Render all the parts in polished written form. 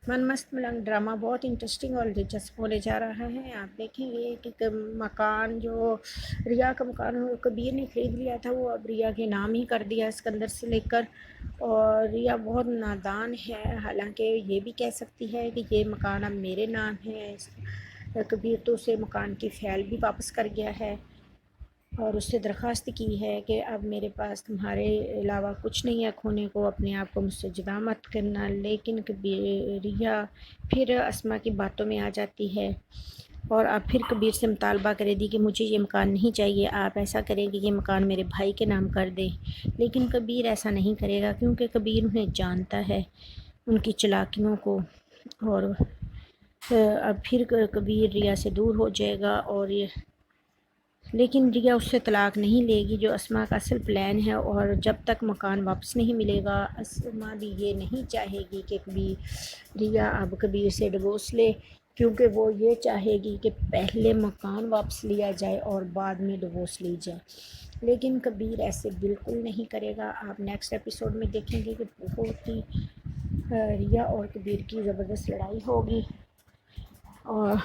من مست ملنگ ڈرامہ بہت انٹرسٹنگ اور دلچسپ ہونے جا رہا ہے۔ آپ دیکھیں گے کہ مکان جو ریا کا مکان کبیر نے خرید لیا تھا وہ اب ریا کے نام ہی کر دیا اسکندر سے لے کر، اور ریا بہت نادان ہے، حالانکہ یہ بھی کہہ سکتی ہے کہ یہ مکان اب میرے نام ہے۔ کبیر تو اسے مکان کی فائل بھی واپس کر گیا ہے اور اس سے درخواست کی ہے کہ اب میرے پاس تمہارے علاوہ کچھ نہیں ہے کھونے کو، اپنے آپ کو مجھ سے جدا مت کرنا۔ لیکن ریا پھر اسما کی باتوں میں آ جاتی ہے اور اب پھر کبیر سے مطالبہ کرے دی کہ مجھے یہ مکان نہیں چاہیے، آپ ایسا کریں کہ یہ مکان میرے بھائی کے نام کر دیں۔ لیکن کبیر ایسا نہیں کرے گا کیونکہ کبیر انہیں جانتا ہے، ان کی چلاکیوں کو، اور اب پھر کبیر ریا سے دور ہو جائے گا، اور لیکن ریا اس سے طلاق نہیں لے گی جو اسما کا اصل پلان ہے، اور جب تک مکان واپس نہیں ملے گا اسما بھی یہ نہیں چاہے گی کہ ریا اب کبیر سے ڈیورس لے، کیونکہ وہ یہ چاہے گی کہ پہلے مکان واپس لیا جائے اور بعد میں ڈیورس لی جائے۔ لیکن کبیر ایسے بالکل نہیں کرے گا۔ آپ نیکسٹ ایپیسوڈ میں دیکھیں گے کہ بہت ہی ریا اور کبیر کی زبردست لڑائی ہوگی، اور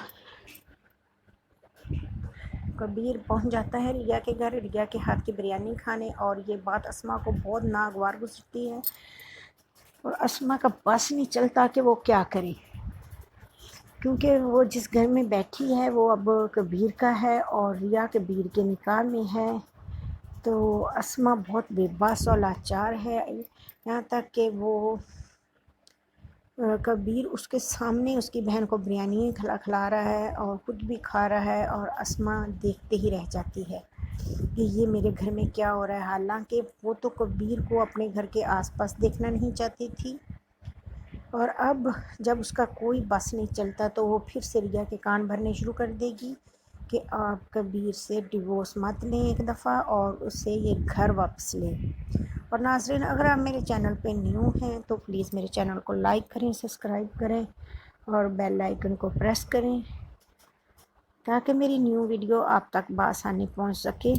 کبیر پہنچ جاتا ہے ریا کے گھر ریا کے ہاتھ کی بریانی کھانے، اور یہ بات اسما کو بہت ناگوار گزرتی ہے اور اسما کا بس نہیں چلتا کہ وہ کیا کرے، کیونکہ وہ جس گھر میں بیٹھی ہے وہ اب کبیر کا ہے اور ریا کبیر کے نکاح میں ہے، تو اسما بہت بے بس اور لاچار ہے، یہاں تک کہ وہ کبیر اس کے سامنے اس کی بہن کو بریانی کھلا رہا ہے اور خود بھی کھا رہا ہے، اور اسما دیکھتے ہی رہ جاتی ہے کہ یہ میرے گھر میں کیا ہو رہا ہے، حالانکہ وہ تو کبیر کو اپنے گھر کے آس پاس دیکھنا نہیں چاہتی تھی، اور اب جب اس کا کوئی بس نہیں چلتا تو وہ پھر سے ریا کے کان بھرنے شروع کر دے گی کہ آپ کبیر سے ڈیورس مت لیں ایک دفعہ اور اسے یہ گھر واپس لیں۔ اور ناظرین، اگر آپ میرے چینل پہ نیو ہیں تو پلیز میرے چینل کو لائک کریں، سبسکرائب کریں اور بیل آئیکن کو پریس کریں تاکہ میری نیو ویڈیو آپ تک بآسانی پہنچ سکے۔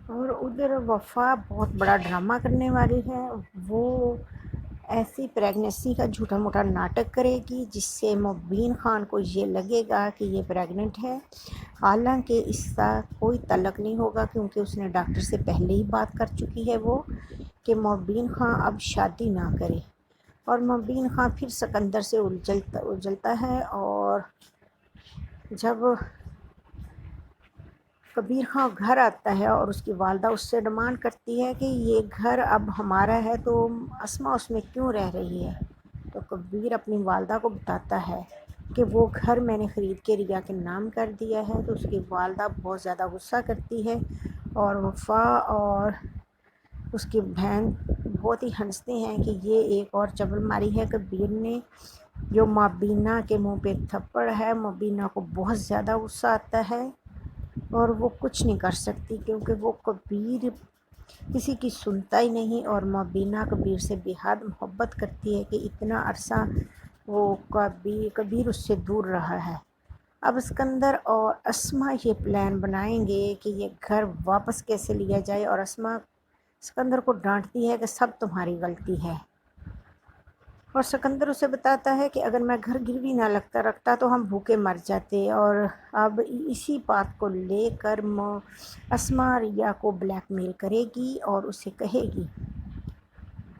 اور ادھر وفا بہت بڑا ڈرامہ کرنے والی ہے، وہ ایسی پریگننسی کا جھوٹا موٹا ناٹک کرے گی جس سے مبین خان کو یہ لگے گا کہ یہ پریگننٹ ہے، حالانکہ اس کا کوئی تعلق نہیں ہوگا کیونکہ اس نے ڈاکٹر سے پہلے ہی بات کر چکی ہے وہ کہ مبین خان اب شادی نہ کرے، اور مبین خان پھر سکندر سے الجھتا ہے، اور جب کبیر خان گھر آتا ہے اور اس کی والدہ اس سے ڈیمانڈ کرتی ہے کہ یہ گھر اب ہمارا ہے تو اسما اس میں کیوں رہ رہی ہے، تو کبیر اپنی والدہ کو بتاتا ہے کہ وہ گھر میں نے خرید کے ریا کے نام کر دیا ہے، تو اس کی والدہ بہت زیادہ غصہ کرتی ہے، اور وفا اور اس کی بہن بہت ہی ہنستے ہیں کہ یہ ایک اور چبل ماری ہے کبیر نے جو مبینہ کے منہ پہ تھپڑ ہے۔ مبینہ کو بہت زیادہ غصہ آتا ہے اور وہ کچھ نہیں کر سکتی کیونکہ وہ کبیر کسی کی سنتا ہی نہیں، اور مبینہ کبیر سے بے حد محبت کرتی ہے کہ اتنا عرصہ وہ کبیر اس سے دور رہا ہے۔ اب اسکندر اور اسما یہ پلان بنائیں گے کہ یہ گھر واپس کیسے لیا جائے، اور اسما اسکندر کو ڈانٹتی ہے کہ سب تمہاری غلطی ہے، اور سکندر اسے بتاتا ہے کہ اگر میں گھر گروی نہ رکھتا تو ہم بھوکے مر جاتے، اور اب اسی بات کو لے کر اسما ریا کو بلیک میل کرے گی اور اسے کہے گی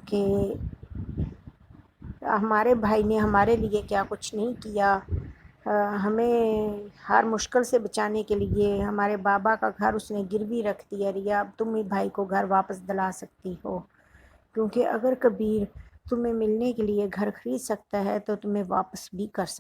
کہ ہمارے بھائی نے ہمارے لیے کیا کچھ نہیں کیا، ہمیں ہر مشکل سے بچانے کے لیے ہمارے بابا کا گھر اس نے گروی رکھ دیا، ریا اب تم ہی بھائی کو گھر واپس دلا سکتی ہو، کیونکہ اگر کبیر تمہیں ملنے کے لیے گھر خرید سکتا ہے تو تمہیں واپس بھی کر سکتا ہے۔